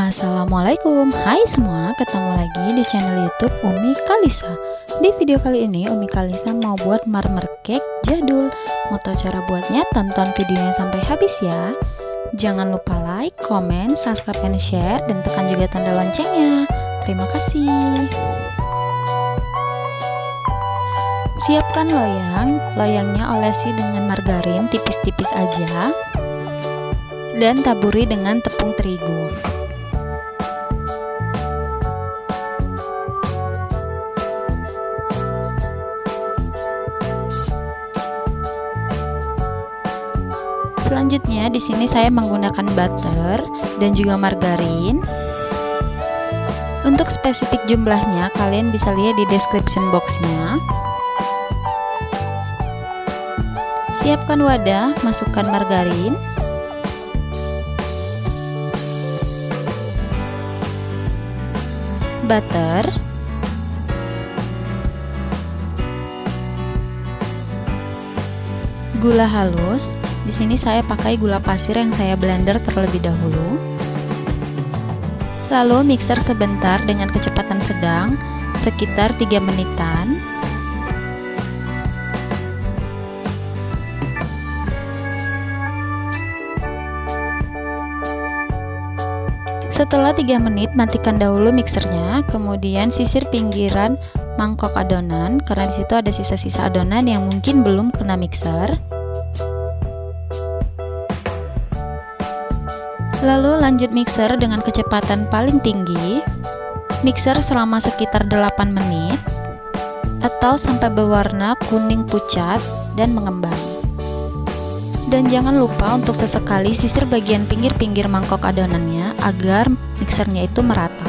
Assalamualaikum, hai semua, ketemu lagi di channel YouTube Umi Kalisa. Di video kali ini Umi Kalisa mau buat marmer cake jadul. Mau tahu cara buatnya? Tonton videonya sampai habis ya. Jangan lupa like, comment, subscribe, and share, dan tekan juga tanda loncengnya. Terima kasih. Siapkan loyang, loyangnya olesi dengan margarin tipis-tipis aja, dan taburi dengan tepung terigu. Selanjutnya di sini saya menggunakan butter dan juga margarin. Untuk spesifik jumlahnya kalian bisa lihat di description boxnya. Siapkan wadah, masukkan margarin, butter, gula halus. Di sini saya pakai gula pasir yang saya blender terlebih dahulu. Lalu mixer sebentar dengan kecepatan sedang, sekitar 3 menitan. Setelah 3 menit, matikan dahulu mixernya, kemudian sisir pinggiran mangkok adonan karena disitu ada sisa-sisa adonan yang mungkin belum kena mixer. Lalu lanjut mixer dengan kecepatan paling tinggi. Mixer selama sekitar 8 menit atau sampai berwarna kuning pucat dan mengembang. Dan jangan lupa untuk sesekali sisir bagian pinggir-pinggir mangkok adonannya agar mixernya itu merata.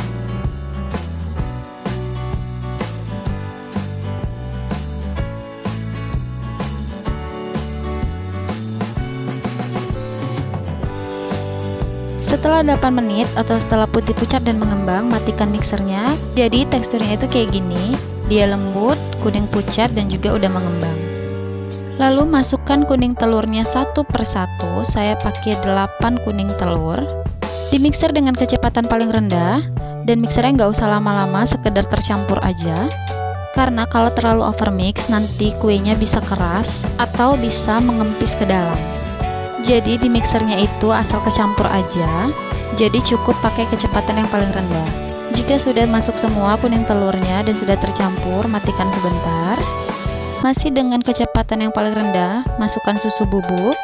Setelah 8 menit atau setelah putih pucat dan mengembang, matikan mixernya. Jadi teksturnya itu kayak gini, dia lembut, kuning pucat, dan juga udah mengembang. Lalu masukkan kuning telurnya satu persatu. Saya pakai 8 kuning telur. Dimixer dengan kecepatan paling rendah, dan mixernya nggak usah lama-lama, sekedar tercampur aja. Karena kalau terlalu overmix, nanti kuenya bisa keras atau bisa mengempis ke dalam. Jadi di mixernya itu asal kecampur aja, jadi cukup pakai kecepatan yang paling rendah. Jika sudah masuk semua kuning telurnya dan sudah tercampur, matikan sebentar. Masih dengan kecepatan yang paling rendah, masukkan susu bubuk.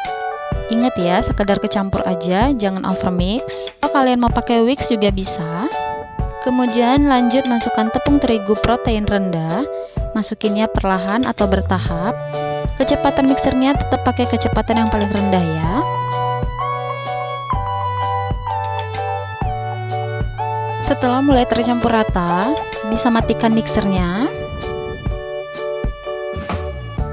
Ingat ya, sekedar kecampur aja, jangan overmix. Kalau kalian mau pakai whisk juga bisa. Kemudian lanjut masukkan tepung terigu protein rendah, masukinnya perlahan atau bertahap. Kecepatan mixernya tetap pakai kecepatan yang paling rendah ya. Setelah mulai tercampur rata, bisa matikan mixernya.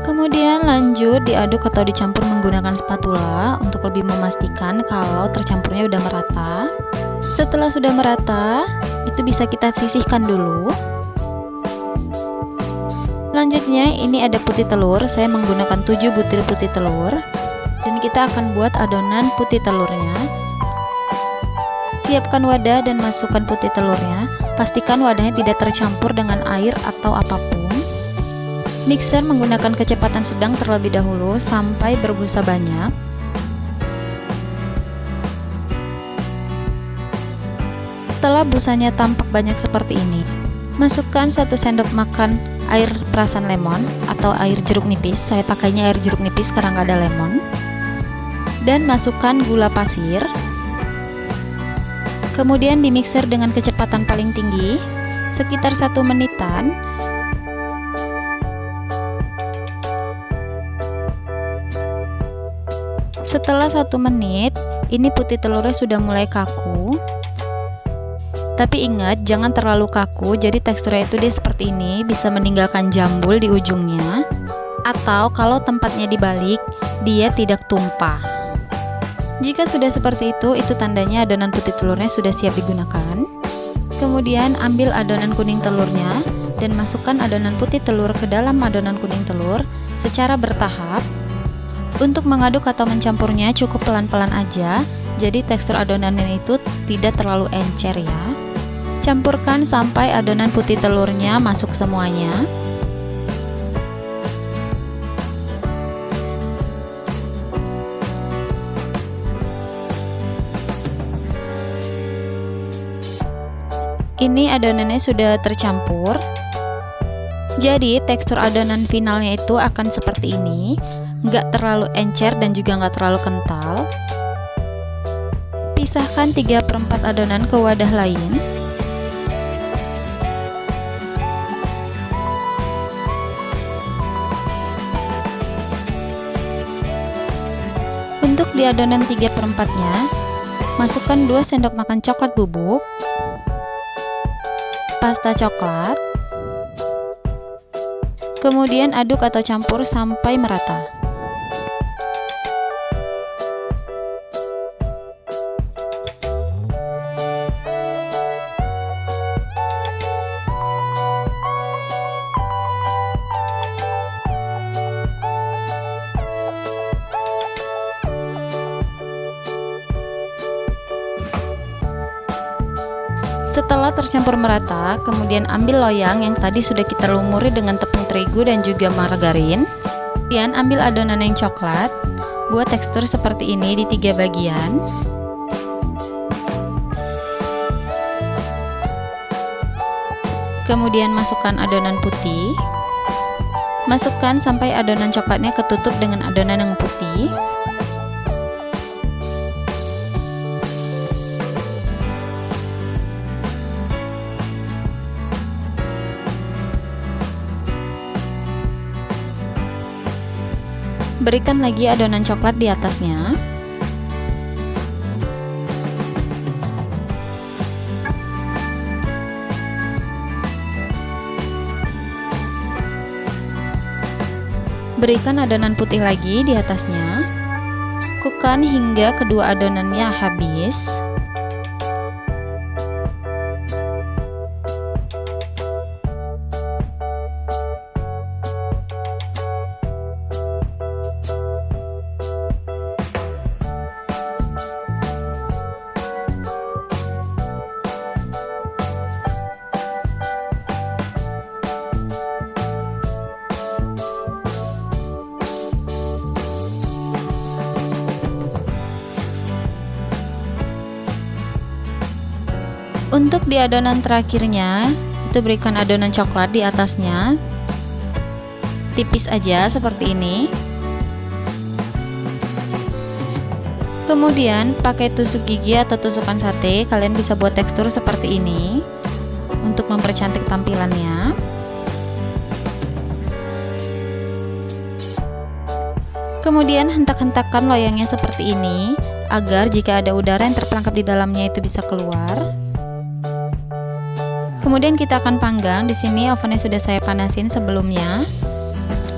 Kemudian lanjut diaduk atau dicampur menggunakan spatula untuk lebih memastikan kalau tercampurnya udah merata. Setelah sudah merata, itu bisa kita sisihkan dulu. Selanjutnya ini ada putih telur, saya menggunakan 7 butir putih telur, dan kita akan buat adonan putih telurnya. Siapkan wadah dan masukkan putih telurnya, pastikan wadahnya tidak tercampur dengan air atau apapun. Mixer menggunakan kecepatan sedang terlebih dahulu sampai berbusa banyak. Setelah busanya tampak banyak seperti ini, masukkan 1 sendok makan air perasan lemon atau air jeruk nipis. Saya pakainya air jeruk nipis karena nggak ada lemon. Dan masukkan gula pasir. Kemudian dimixer dengan kecepatan paling tinggi sekitar 1 menitan. Setelah 1 menit, ini putih telurnya sudah mulai kaku. Tapi ingat, jangan terlalu kaku, jadi teksturnya itu dia seperti ini, bisa meninggalkan jambul di ujungnya. Atau kalau tempatnya dibalik, dia tidak tumpah. Jika sudah seperti itu tandanya adonan putih telurnya sudah siap digunakan. Kemudian ambil adonan kuning telurnya dan masukkan adonan putih telur ke dalam adonan kuning telur secara bertahap. Untuk mengaduk atau mencampurnya cukup pelan-pelan aja, jadi tekstur adonannya itu tidak terlalu encer ya. Campurkan sampai adonan putih telurnya masuk semuanya. Ini adonannya sudah tercampur. Jadi tekstur adonan finalnya itu akan seperti ini, nggak terlalu encer dan juga nggak terlalu kental. Pisahkan 3/4 adonan ke wadah lain. Untuk di adonan 3/4-nya, masukkan 2 sendok makan coklat bubuk, pasta coklat, kemudian aduk atau campur sampai merata. Setelah tercampur merata, kemudian ambil loyang yang tadi sudah kita lumuri dengan tepung terigu dan juga margarin. Kemudian ambil adonan yang coklat, buat tekstur seperti ini di 3 bagian. Kemudian masukkan adonan putih. Masukkan sampai adonan coklatnya ketutup dengan adonan yang putih. Berikan lagi adonan coklat di atasnya. Berikan adonan putih lagi di atasnya. Lakukan hingga kedua adonannya habis. Untuk di adonan terakhirnya, itu berikan adonan coklat di atasnya. Tipis aja seperti ini. Kemudian pakai tusuk gigi atau tusukan sate, kalian bisa buat tekstur seperti ini untuk mempercantik tampilannya. Kemudian hentak-hentakkan loyangnya seperti ini agar jika ada udara yang terperangkap di dalamnya itu bisa keluar. Kemudian kita akan panggang. Di sini ovennya sudah saya panasin sebelumnya.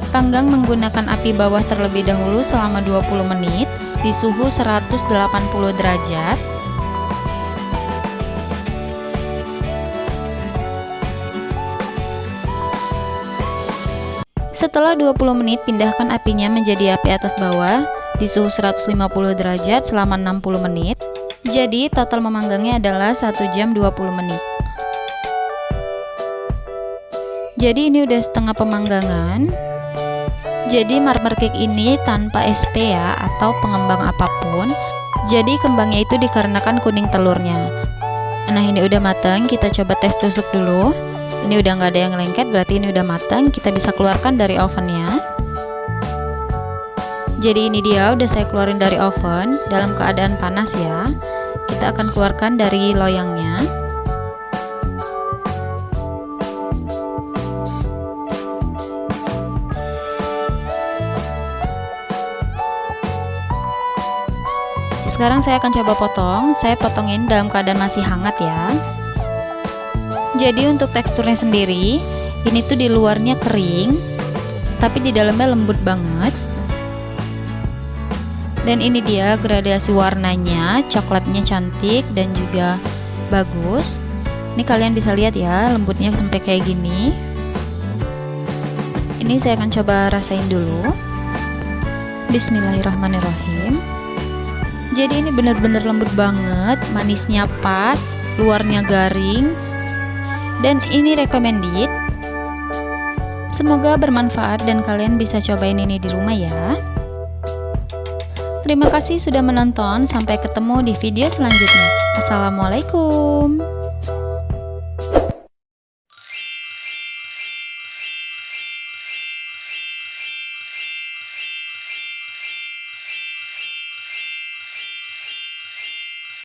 Panggang menggunakan api bawah terlebih dahulu selama 20 menit di suhu 180 derajat. Setelah 20 menit, pindahkan apinya menjadi api atas bawah di suhu 150 derajat selama 60 menit. Jadi total memanggangnya adalah 1 jam 20 menit. Jadi ini udah setengah pemanggangan. Jadi marmer cake ini tanpa SP ya, atau pengembang apapun. Jadi kembangnya itu dikarenakan kuning telurnya. Nah ini udah matang, kita coba tes tusuk dulu. Ini udah nggak ada yang lengket, berarti ini udah matang. Kita bisa keluarkan dari ovennya. Jadi ini dia, udah saya keluarin dari oven dalam keadaan panas ya. Kita akan keluarkan dari loyangnya. Sekarang saya akan coba potong. Saya potongin dalam keadaan masih hangat ya. Jadi untuk teksturnya sendiri, ini tuh di luarnya kering, tapi di dalamnya lembut banget. Dan ini dia gradasi warnanya, coklatnya cantik dan juga bagus. Ini kalian bisa lihat ya, lembutnya sampai kayak gini. Ini saya akan coba rasain dulu. Bismillahirrahmanirrahim. Jadi ini bener-bener lembut banget, manisnya pas, luarnya garing, dan ini recommended. Semoga bermanfaat dan kalian bisa cobain ini di rumah ya. Terima kasih sudah menonton, sampai ketemu di video selanjutnya. Assalamualaikum.